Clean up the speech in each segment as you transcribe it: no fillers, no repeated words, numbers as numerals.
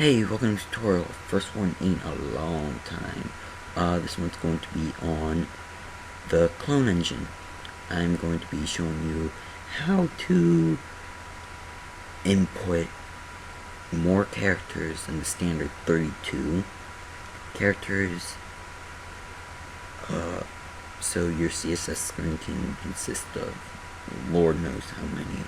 Hey, welcome to the tutorial. First one in a long time. This one's going to be on the clone engine. I'm going to be showing you how to input more characters than the standard 32 characters. So your CSS screen can consist of Lord knows how many.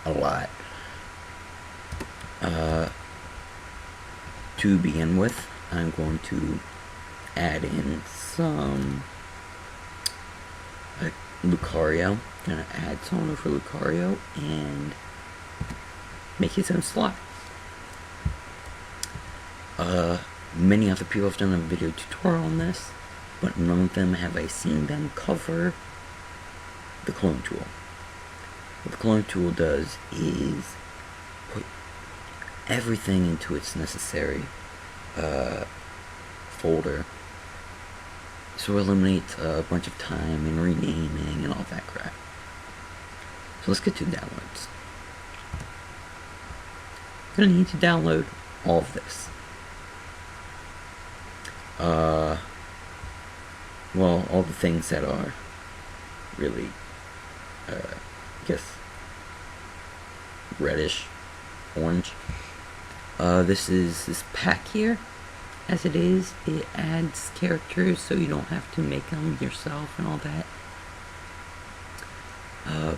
A lot. To begin with, I'm going to add in some Lucario. I'm going to add someone for Lucario and make his own slot. Many other people have done a video tutorial on this, but none of them have I seen them cover the clone tool. What the clone tool does is put everything into its necessary folder, so it eliminates a bunch of time and renaming and all that crap. So let's get to downloads. You're gonna need to download all of this. Well, all the things that are really, I guess, reddish, orange. This pack here. As it is, it adds characters so you don't have to make them yourself and all that.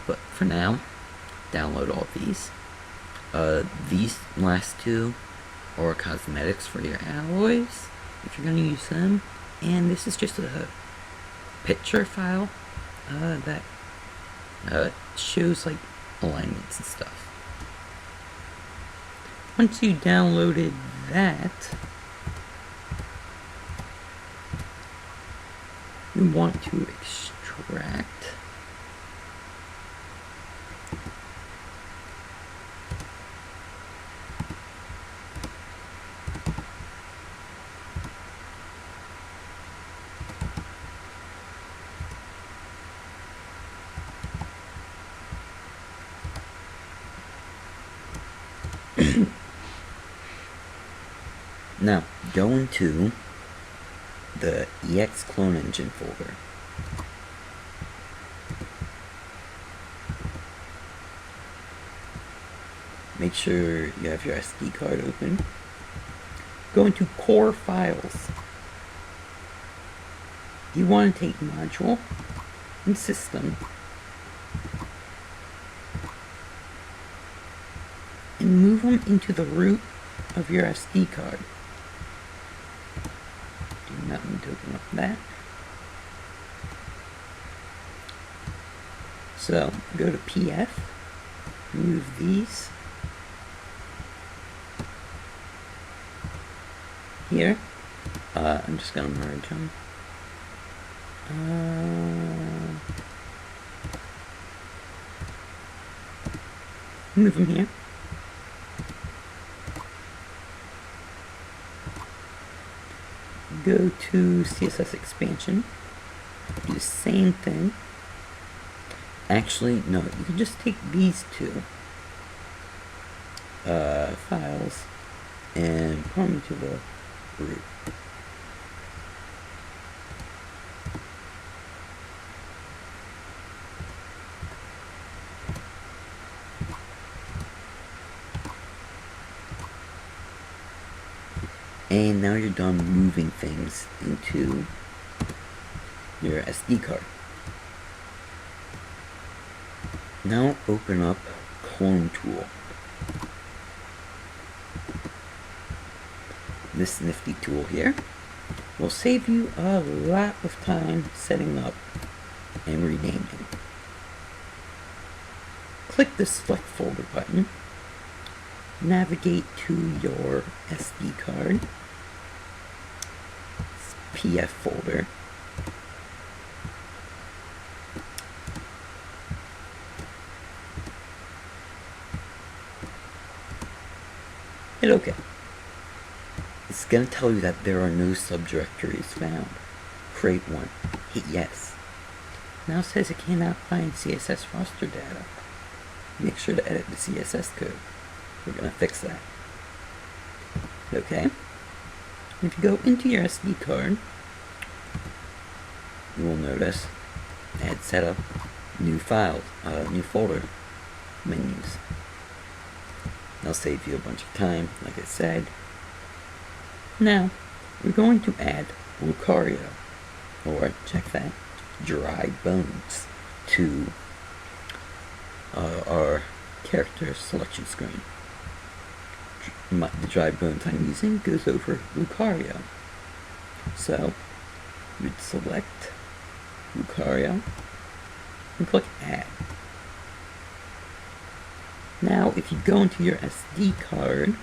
But for now, download all these. These last two are cosmetics for your alloys, if you're going to use them. And this is just a picture file that shows like alignments and stuff. Once you downloaded that, you want to extract now go into the EX clone engine folder. Make sure you have your SD card open. Go into core files. You want to take module and system and move them into the root of your SD card. Do not need to open up that. So go to PF, move these here. I'm just gonna merge them. Move them here. Go to CSS expansion. Do the same thing. Actually, no, you can just take these two files and put them into the root. And now you're done moving things into your SD card. Now open up Clone Tool. This nifty tool here will save you a lot of time setting up and renaming. Click the Select Folder button. Navigate to your SD card, PF folder, hit OK. It's going to tell you that there are no subdirectories found. Create one. Hit yes. Now it says it cannot find CSS roster data. Make sure to edit the CSS code. We're going to fix that. Okay. If you go into your SD card, you will notice add setup, new files, new folder menus. That'll save you a bunch of time, like I said. Now, we're going to add Lucario, or check that, dried bones, to our character selection screen. The dried bones I'm using goes over Lucario. So, you'd select Lucario and click Add. Now, if you go into your SD card,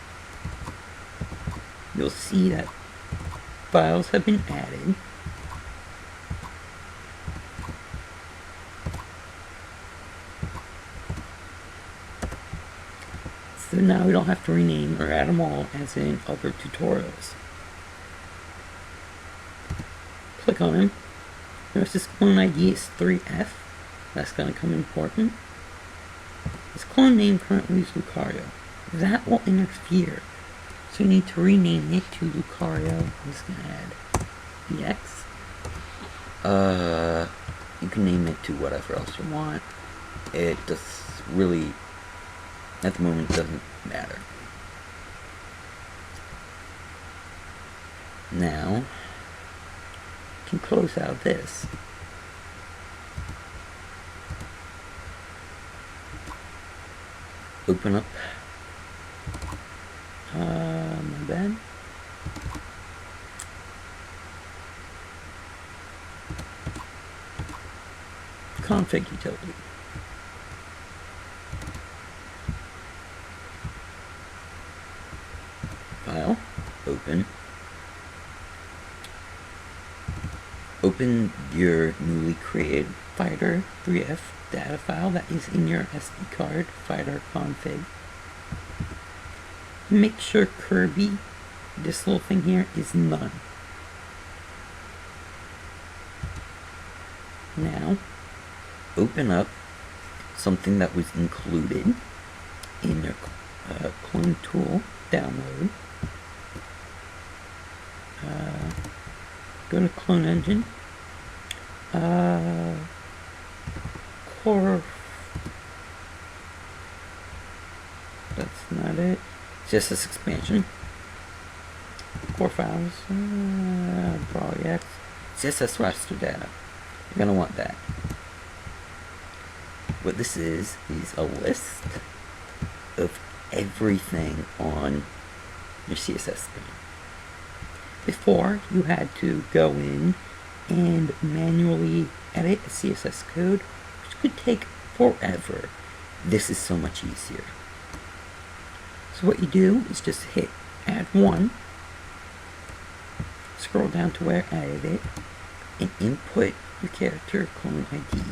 you'll see that files have been added. So now we don't have to rename or add them all as in other tutorials. Click on him. Notice his clone ID is 3F. That's going to come important. His clone name currently is Lucario. That will interfere. So you need to rename it to Lucario. I'm just going to add BX. You can name it to whatever else you want. It just really, at the moment, doesn't matter. Now, you can close out this. Open up my bed. Config utility. File, open. Open your newly created Fighter 3F data file that is in your SD card, Fighter config. Make sure Kirby, this little thing here, is none. Now, open up something that was included in your clone tool download. Go to Clone Engine. Core. That's not it. CSS expansion. Core files. BrawlEx. CSS raster data. You're gonna want that. What this is a list of everything on your CSS screen. Before, you had to go in and manually edit the CSS code, which could take forever. This is so much easier. So what you do is just hit add one, scroll down to where I added it, and input your character clone ID,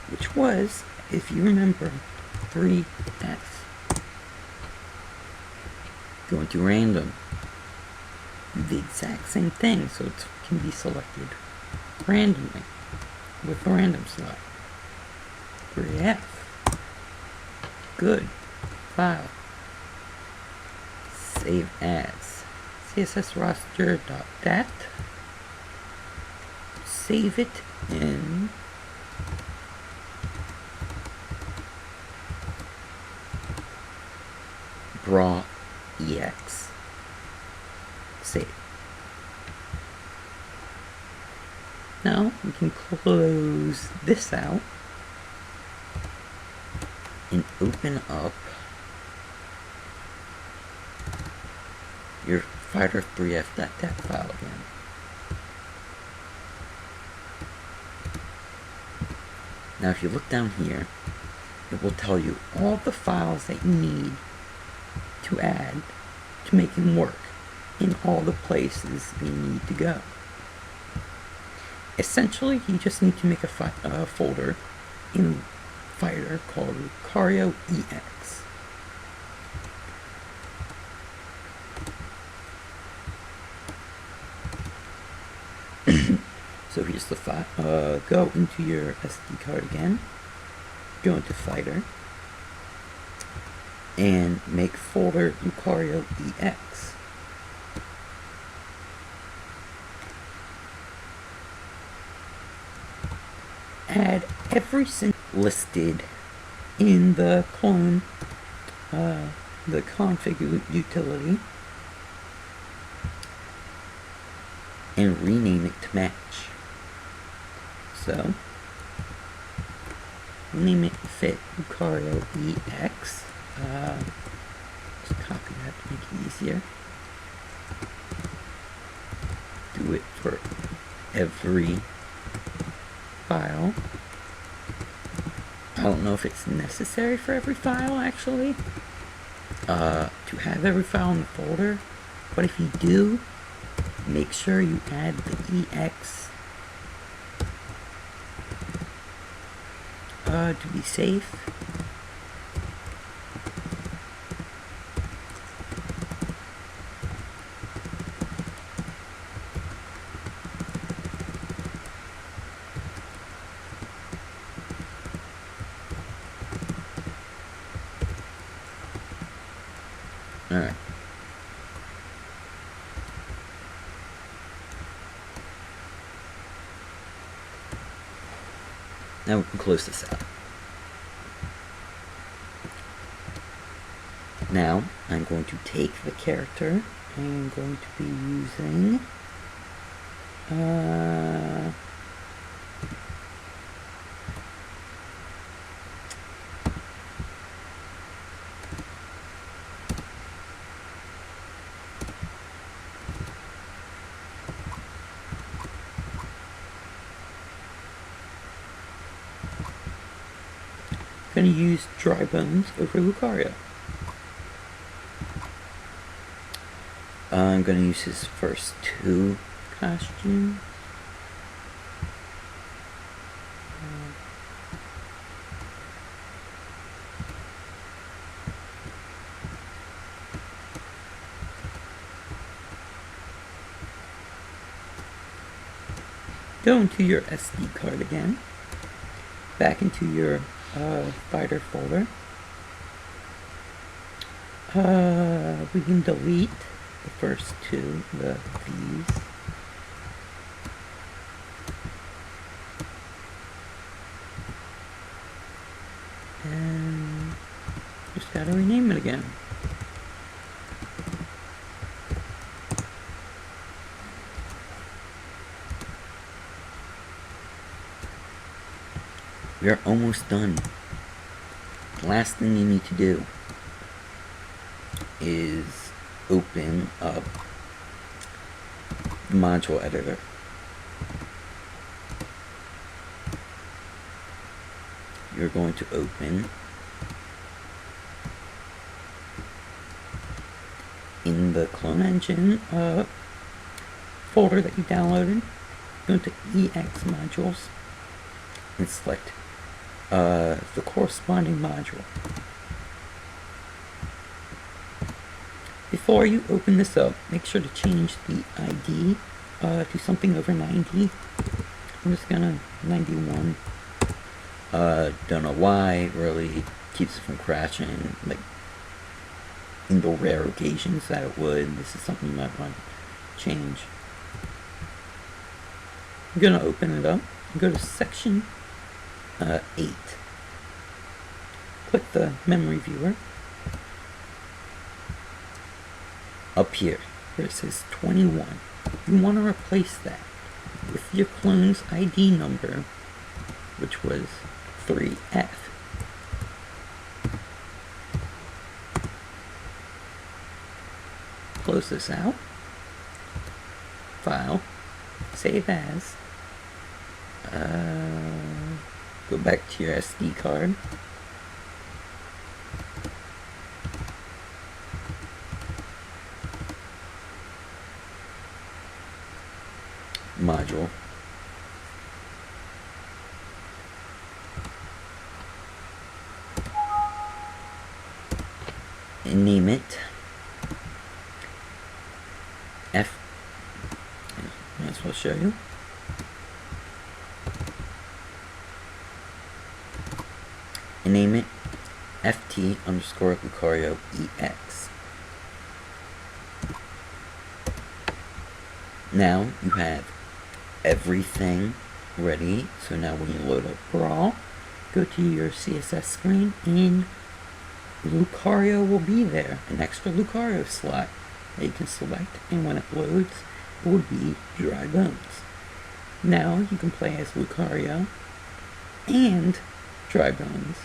which was, if you remember, 3F. Go into random. The exact same thing, so it can be selected randomly with the random select. 3F. Good. File. Save as. CSS roster.dat. Save it in BrawlEx. Save. Now we can close this out and open up your Fighter 3F.dat file again. Now if you look down here, it will tell you all the files that you need to add to make them work in all the places they need to go. Essentially, you just need to make a folder in Fighter called Lucario EX. So here's the file. Go into your SD card again, go into Fighter, and make folder Lucario EX. add every single listed in the clone, the config utility, and rename it to match. So, name it Fit Lucario EX. Just copy that to make it easier. Do it for every file. I don't know if it's necessary for every file, actually, to have every file in the folder, but if you do, make sure you add the EX to be safe. Alright. Now we can close this out. Now I'm going to take the character and I'm going to be using going to use Dry Bones over Lucario. I'm going to use his first two costumes. Go into your SD card again, back into your fighter folder. We can delete the first two, the V's. And just gotta rename it again. We are almost done. The last thing you need to do is open up the module editor. You're going to open in the Clone Engine folder that you downloaded. Go to EX modules and select the corresponding module. Before you open this up, make sure to change the ID to something over 90. I'm just gonna 91. Don't know why, it really keeps it from crashing, like in the rare occasions that it would. This is something you might want to change. I'm gonna open it up and go to section 8. Click the memory viewer. Up here, where it says 21, you want to replace that with your clone's ID number, which was 3F. Close this out. File. Save as. Go back to your SD card. Module. And name it F. Might as well show you. And name it FT underscore Lucario EX. Now you have everything ready. So now when you load up Brawl, go to your CSS screen and Lucario will be there, an extra Lucario slot that you can select, and when it loads, it will be Dry Bones. Now you can play as Lucario and Dry Bones.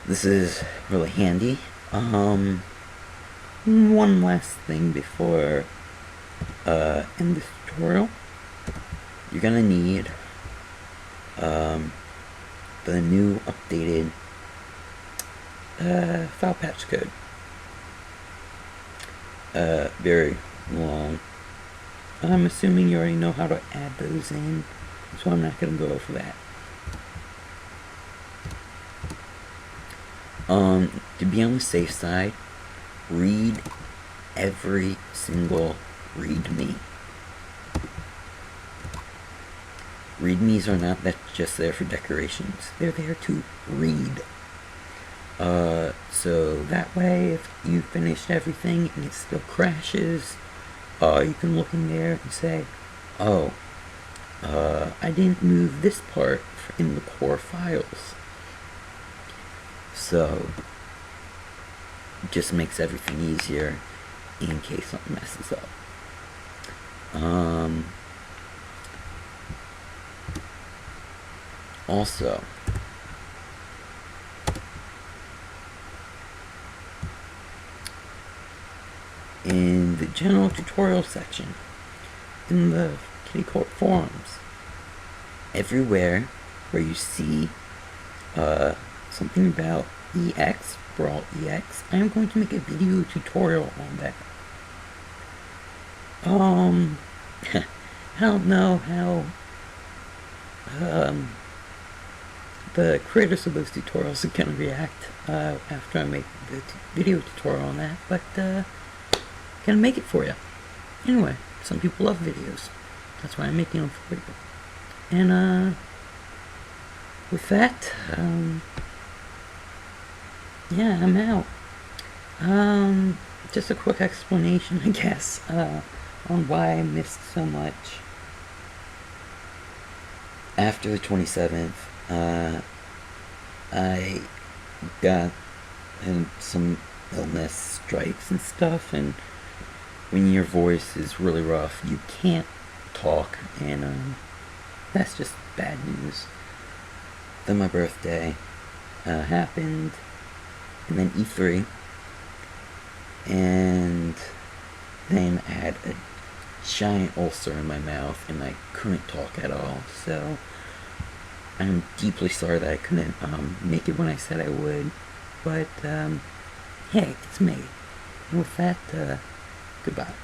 This is really handy. One last thing before end this tutorial. You're gonna need the new updated file patch code. Very long. I'm assuming you already know how to add those in, so I'm not gonna go over that. To be on the safe side, read every single README. READMEs are not just there for decorations. They're there to read. So that way, if you finished everything and it still crashes, you can look in there and say, oh, I didn't move this part in the core files. So, it just makes everything easier in case something messes up. Also, in the general tutorial section, in the Kitty Court forums, everywhere where you see something about EX, Brawl EX, I am going to make a video tutorial on that. I don't know how the creators of those tutorials are going to react after I make the video tutorial on that, but gonna make it for you. Anyway, some people love videos. That's why I'm making them for you. And with that, yeah, I'm out. Just a quick explanation, I guess, on why I missed so much. After the 27th, I got some illness strikes and stuff, and when your voice is really rough, you can't talk, and that's just bad news. Then my birthday happened, and then E3, and then I had a giant ulcer in my mouth, and I couldn't talk at all, so I'm deeply sorry that I couldn't make it when I said I would, but hey, it's me. And with that, goodbye.